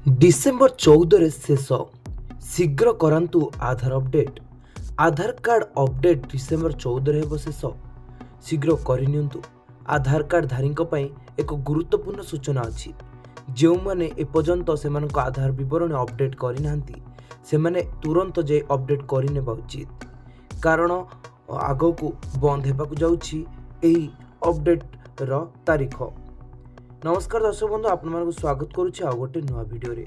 December 14 शेष शीघ्र करांतु आधार update. आधार card update December 14 हेब शेष शीघ्र करनियंतु। आधार कार्ड धारी एक गुरुत्वपूर्ण सूचना अच्छी जो मैंने एपर्यंत से आधार विवरण अपडेट करना से तुरंत जे अपडेट करने उचित कारण आग को बंद होगा जाऊँगी अपडेट रो तारीख। नमस्कार दर्शक बंधु आपको स्वागत करुच्ची आ गोटे नुआ वीडियो रे।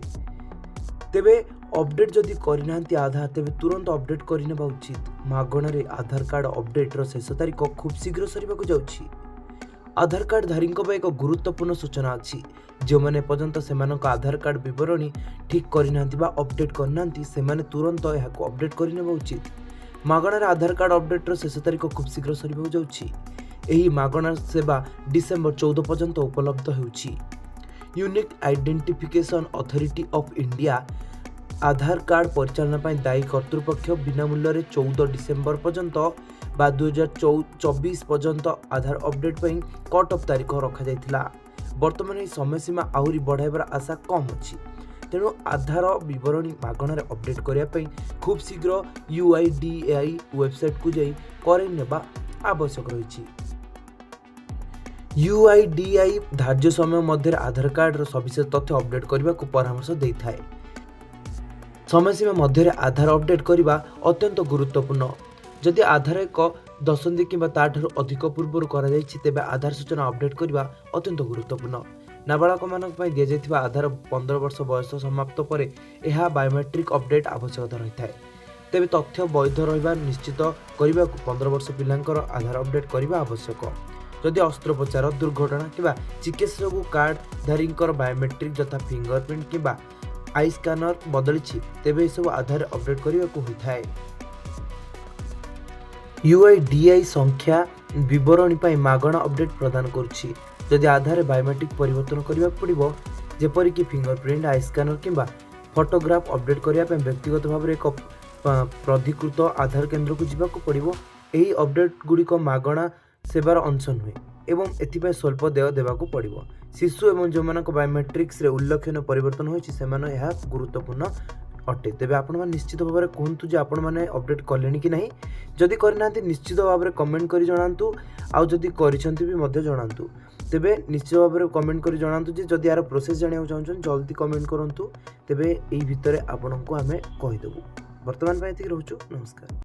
तेबे अपडेट जदि करना आधार तेबे तुरंत अपडेट करने उचित। मागणारे आधार कार्ड अपडेट रो शेष तारीख खूब शीघ्र सरिबाकु जाउछि। आधार कार्ड धारी एक गुरुत्वपूर्ण सूचना अच्छी जो मैंने पर्यंत से आधार कार्ड विवरणी ठीक करना अपडेट करना से तुरंत यह अपडेट करने उचित। मागणारे आधार कार्ड अपडेट रो शेष तारीख खूब शीघ्र सरिबाकु जाउछि। एही मागଣା सेवा डिसेम्बर 14 पर्यंत उपलब्ध होउछि। Unique identification authority of India Aadhaar card परिचालन पर दायी कर्तृपक्ष बिना मूल्य 14 डिसेम्बर पर्यंत बा 2024 पर्यंत आधार अपडेट पर कट ऑफ तारीख रखा जाइथिला। वर्तमान यह समय सीमा आहुरी बढ़ाइबार आशा कम अच्छी तेणु आधार विवरणी मागणार अपडेट करने खूब शीघ्र UIDAI वेबसाइट को जाई करे नेबा आवश्यक रही। UIDAI धार्य समय मध्य आधार कार्ड सविशेष तथ्य अपडेट करने को परामर्श देता है। समय सीमा मध्य आधार अपडेट करने अत्यंत गुरुत्वपूर्ण। जदि आधार एक दशंधि कि अधिक पूर्व तेज आधार सूचना अपडेट करने अत्यंत गुरुत्वपूर्ण। नाबालक मान दि जाइथिबा आधार 15 वर्ष बयस समाप्त पर यह बायोमेट्रिक अपडेट आवश्यकता रही है। तेज तथ्य वैध रहा निश्चित करने 15 वर्ष पिलांकर आधार अपडेट करने आवश्यक। जदि अस्त्रोपचार दुर्घटना कि चिकित्सा कार्ड धारी बायोमेट्रिक जथा फिंगरप्रिंट कि आई स्कानर बदली तेबे सब आधार अपडेट करने को होता है। UIDAI संख्या विवरणी पर मागଣା अपडेट प्रदान करुछि। जदि आधार बायोमेट्रिक परिवर्तन करने पड़ो जेपरिक फिंगरप्रिंट आई स्कानर कि फोटोग्राफ अपडेट करने व्यक्तिगत भाव एक प्राधिकृत आधार केन्द्र को जीवाक पड़ो। यही अपडेट गुड़िक मागଣା सेवार अंश नुहे एवं एथिपाई स्वल्प देय देवाक पड़ो। शिशु एवं जो मानक बायोमेट्रिक्स रे उल्लेखनीय परिवर्तन होइछि सेमाने यह गुरुत्वपूर्ण अटे। तेबे आपण माने निश्चित भाव में कहतु जे आपण माने अपडेट कलेनी कि नहीं। जदि करना निश्चित भाव में कमेंट करी जणांतु आउ जदि करिसंती भी मध्य जणांतु। तेबे निश्चित भाव में कमेंट करी जणांतु जे जदि यार प्रोसेस जानिया चाहछन जल्दी कमेंट करंतु। तेबे एई भितरे आपनको हमें कहि देबु। वर्तमान ପାଇଁ ଏତିକି ରହୁଛୁ। ନମସ୍କାର।